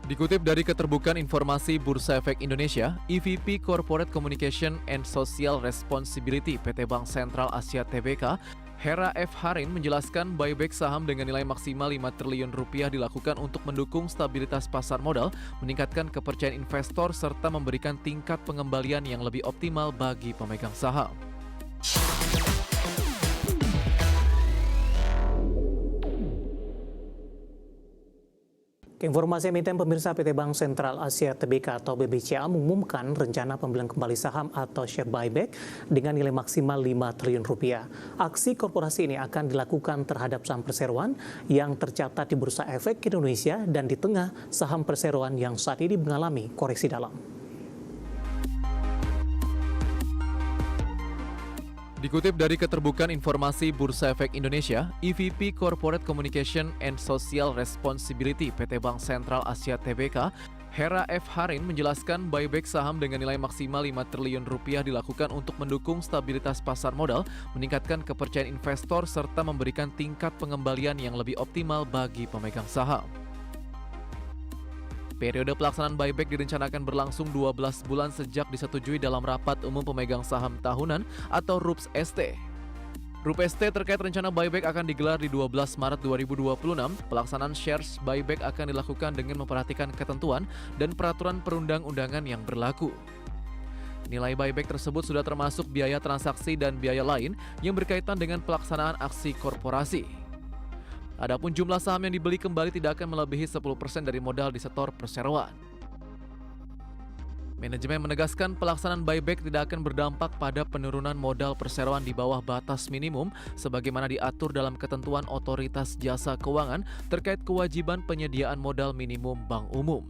Dikutip dari Keterbukaan Informasi Bursa Efek Indonesia, EVP Corporate Communication and Social Responsibility PT Bank Sentral Asia Tbk, Hera F. Harin menjelaskan buyback saham dengan nilai maksimal 5 triliun rupiah dilakukan untuk mendukung stabilitas pasar modal, meningkatkan kepercayaan investor, serta memberikan tingkat pengembalian yang lebih optimal bagi pemegang saham. Informasi emiten pemirsa PT Bank Sentral Asia Tbk atau BBCA mengumumkan rencana pembelian kembali saham atau share buyback dengan nilai maksimal 5 triliun rupiah. Aksi korporasi ini akan dilakukan terhadap saham perseroan yang tercatat di Bursa Efek Indonesia dan di tengah saham perseroan yang saat ini mengalami koreksi dalam. Dikutip dari Keterbukaan Informasi Bursa Efek Indonesia, EVP Corporate Communication and Social Responsibility PT Bank Sentral Asia Tbk, Hera F. Harin menjelaskan buyback saham dengan nilai maksimal 5 triliun rupiah dilakukan untuk mendukung stabilitas pasar modal, meningkatkan kepercayaan investor, serta memberikan tingkat pengembalian yang lebih optimal bagi pemegang saham. Periode pelaksanaan buyback direncanakan berlangsung 12 bulan sejak disetujui dalam Rapat Umum Pemegang Saham Tahunan atau RUPS ST. RUPS ST terkait rencana buyback akan digelar di 12 Maret 2026. Pelaksanaan shares buyback akan dilakukan dengan memperhatikan ketentuan dan peraturan perundang-undangan yang berlaku. Nilai buyback tersebut sudah termasuk biaya transaksi dan biaya lain yang berkaitan dengan pelaksanaan aksi korporasi. Adapun jumlah saham yang dibeli kembali tidak akan melebihi 10% dari modal di sektor perseroan. Manajemen menegaskan pelaksanaan buyback tidak akan berdampak pada penurunan modal perseroan di bawah batas minimum sebagaimana diatur dalam ketentuan Otoritas Jasa Keuangan terkait kewajiban penyediaan modal minimum bank umum.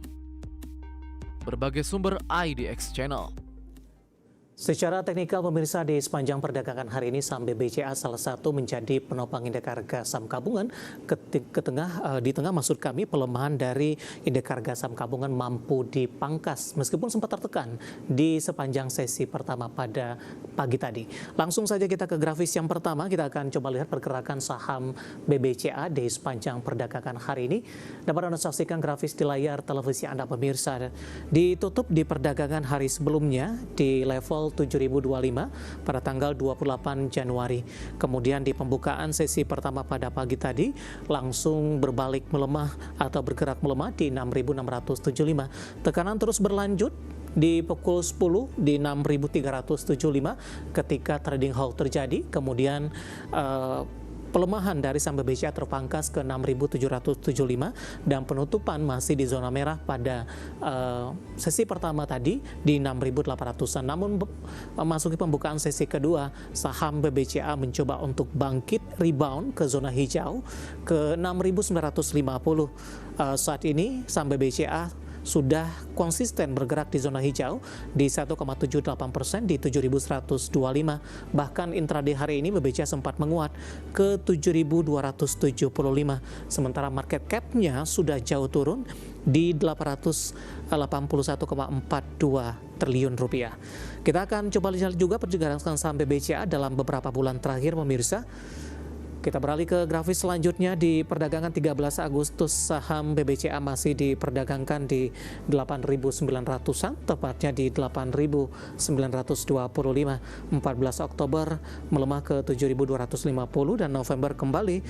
Berbagai sumber IDX Channel. Secara teknikal pemirsa, di sepanjang perdagangan hari ini saham BBCA salah satu menjadi penopang indeks harga saham gabungan di tengah maksud kami pelemahan dari indeks harga saham gabungan mampu dipangkas meskipun sempat tertekan di sepanjang sesi pertama pada pagi tadi. Langsung saja kita ke grafis yang pertama, kita akan coba lihat pergerakan saham BBCA di sepanjang perdagangan hari ini. Dapat Anda saksikan grafis di layar televisi Anda pemirsa. Ditutup di perdagangan hari sebelumnya di level 7.025 pada tanggal 28 Januari. Kemudian di pembukaan sesi pertama pada pagi tadi langsung berbalik melemah atau bergerak melemah di 6.675. Tekanan terus berlanjut di pukul 10 di 6.375 ketika trading halt terjadi. Kemudian pelemahan dari saham BBCA terpangkas ke 6.775 dan penutupan masih di zona merah pada sesi pertama tadi di 6.800-an. Namun memasuki pembukaan sesi kedua, saham BBCA mencoba untuk bangkit rebound ke zona hijau ke 6.950. Saat ini saham BBCA sudah konsisten bergerak di zona hijau di 1,78% di 7.125. Bahkan intraday hari ini BBCA sempat menguat ke 7.275. Sementara market cap-nya sudah jauh turun di 881,42 triliun rupiah. Kita akan coba lihat juga pergerakan saham BBCA dalam beberapa bulan terakhir pemirsa. Kita beralih ke grafis selanjutnya. Di perdagangan 13 Agustus saham BBCA masih diperdagangkan di 8.900-an, tepatnya di 8.925. 14 Oktober melemah ke 7.250 dan November kembali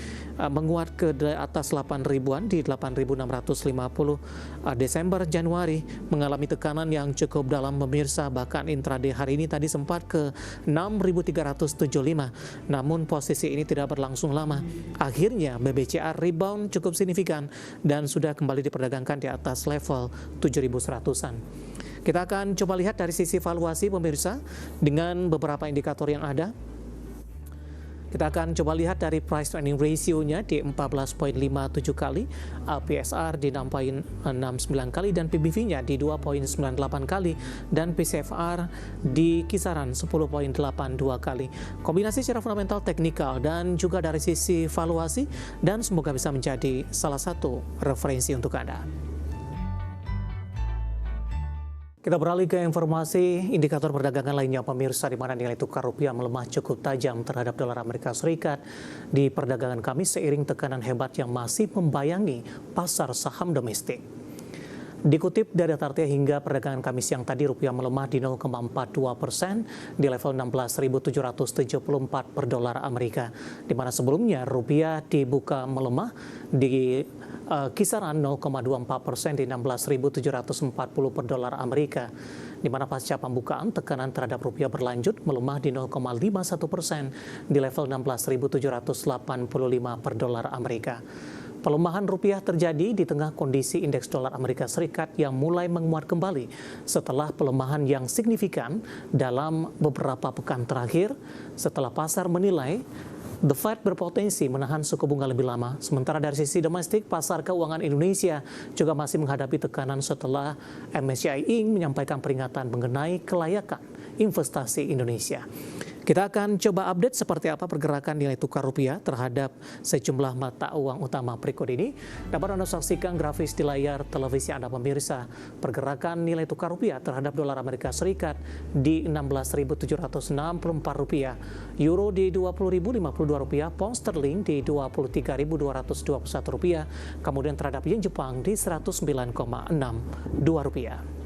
menguat ke atas 8.000-an di 8.650. Desember Januari mengalami tekanan yang cukup dalam pemirsa, bahkan intraday hari ini tadi sempat ke 6.375. Namun posisi ini tidak berlangsung lama. Akhirnya BBCA rebound cukup signifikan dan sudah kembali diperdagangkan di atas level 7.100-an. Kita akan coba lihat dari sisi valuasi pemirsa dengan beberapa indikator yang ada. Kita akan coba lihat dari price to earning ratio-nya di 14,57 kali, PSR di 6,69 kali, dan PBV-nya di 2,98 kali, dan PCFR di kisaran 10,82 kali. Kombinasi secara fundamental, teknikal, dan juga dari sisi valuasi, dan semoga bisa menjadi salah satu referensi untuk Anda. Kita beralih ke informasi indikator perdagangan lainnya pemirsa, di mana nilai tukar rupiah melemah cukup tajam terhadap dolar Amerika Serikat di perdagangan Kamis seiring tekanan hebat yang masih membayangi pasar saham domestik. Dikutip dari data RT hingga perdagangan Kamis siang tadi, rupiah melemah di 0,42% di level 16.774 per dolar Amerika. Di mana sebelumnya rupiah dibuka melemah di kisaran 0,24% di 16.740 per dolar Amerika. Di mana pasca pembukaan tekanan terhadap rupiah berlanjut melemah di 0,51% di level 16.785 per dolar Amerika. Pelemahan rupiah terjadi di tengah kondisi indeks dolar Amerika Serikat yang mulai menguat kembali setelah pelemahan yang signifikan dalam beberapa pekan terakhir setelah pasar menilai The Fed berpotensi menahan suku bunga lebih lama. Sementara dari sisi domestik, pasar keuangan Indonesia juga masih menghadapi tekanan setelah MSCI Inc. menyampaikan peringatan mengenai kelayakan investasi Indonesia. Kita akan coba update seperti apa pergerakan nilai tukar rupiah terhadap sejumlah mata uang utama berikut ini. Dapat Anda saksikan grafis di layar televisi Anda pemirsa. Pergerakan nilai tukar rupiah terhadap dolar Amerika Serikat di Rp16.764, euro di Rp20.052, pound sterling di Rp23.221, kemudian terhadap yen Jepang di Rp109,62.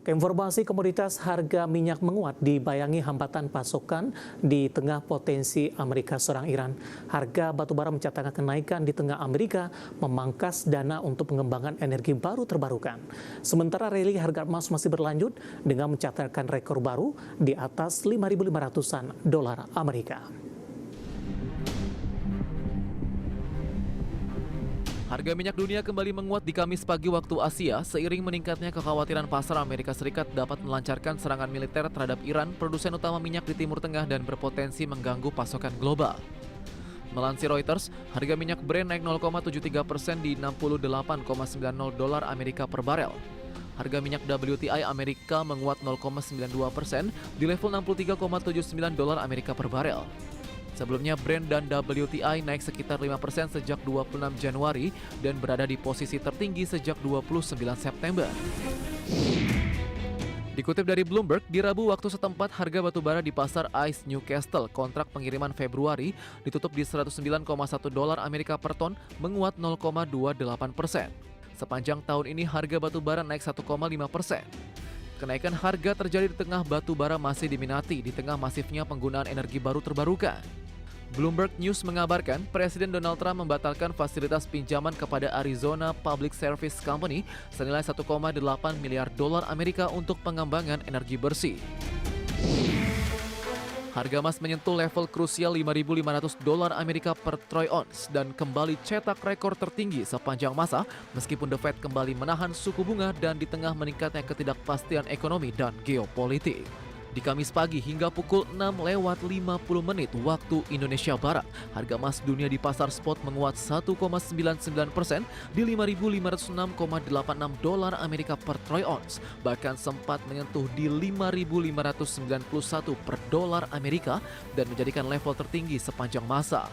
Informasi komoditas harga minyak menguat dibayangi hambatan pasokan di tengah potensi Amerika serang Iran. Harga batubara mencatatkan kenaikan di tengah Amerika memangkas dana untuk pengembangan energi baru terbarukan. Sementara rally harga emas masih berlanjut dengan mencatatkan rekor baru di atas 5.500-an dolar Amerika. Harga minyak dunia kembali menguat di Kamis pagi waktu Asia seiring meningkatnya kekhawatiran pasar Amerika Serikat dapat melancarkan serangan militer terhadap Iran, produsen utama minyak di Timur Tengah dan berpotensi mengganggu pasokan global. Melansir Reuters, harga minyak Brent naik 0,73% di $68,90 Amerika per barel. Harga minyak WTI Amerika menguat 0,92% di level $63,79 Amerika per barel. Sebelumnya Brent dan WTI naik sekitar 5% sejak 26 Januari dan berada di posisi tertinggi sejak 29 September. Dikutip dari Bloomberg, di Rabu waktu setempat harga batubara di pasar ICE Newcastle kontrak pengiriman Februari ditutup di $109,1 Amerika per ton, menguat 0,28%. Sepanjang tahun ini harga batubara naik 1,5%. Kenaikan harga terjadi di tengah batubara masih diminati di tengah masifnya penggunaan energi baru terbarukan. Bloomberg News mengabarkan Presiden Donald Trump membatalkan fasilitas pinjaman kepada Arizona Public Service Company senilai $1,8 miliar Amerika untuk pengembangan energi bersih. Harga emas menyentuh level krusial $5.500 Amerika per troy ounce dan kembali cetak rekor tertinggi sepanjang masa meskipun The Fed kembali menahan suku bunga dan di tengah meningkatnya ketidakpastian ekonomi dan geopolitik. Di Kamis pagi hingga pukul 6:50 waktu Indonesia Barat, harga emas dunia di pasar spot menguat 1,99% di $5.506,86 Amerika per troy ounce, bahkan sempat menyentuh di $5.591 per dolar Amerika dan menjadikan level tertinggi sepanjang masa.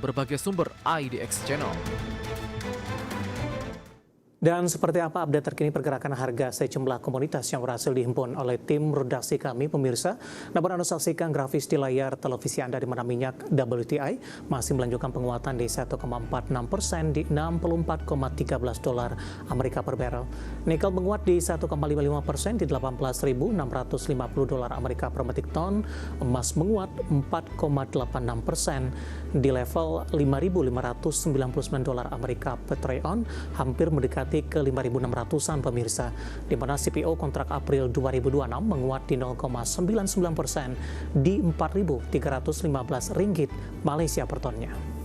Berbagai sumber IDX Channel. Dan seperti apa update terkini pergerakan harga sejumlah komoditas yang berhasil dihimpun oleh tim redaksi kami, pemirsa? Dapat Anda saksikan grafis di layar televisi Anda di mana minyak WTI masih melanjutkan penguatan di 1,46% di $64,13 Amerika per barrel. Nikel menguat di 1,55% di $18.650 Amerika per metric ton. Emas menguat 4,86% di level $5.599 Amerika per troy ounce, hampir mendekati ke 5.600-an pemirsa, di mana CPO kontrak April 2026 menguat di 0,99% di Rp4.315 Malaysia per tonnya.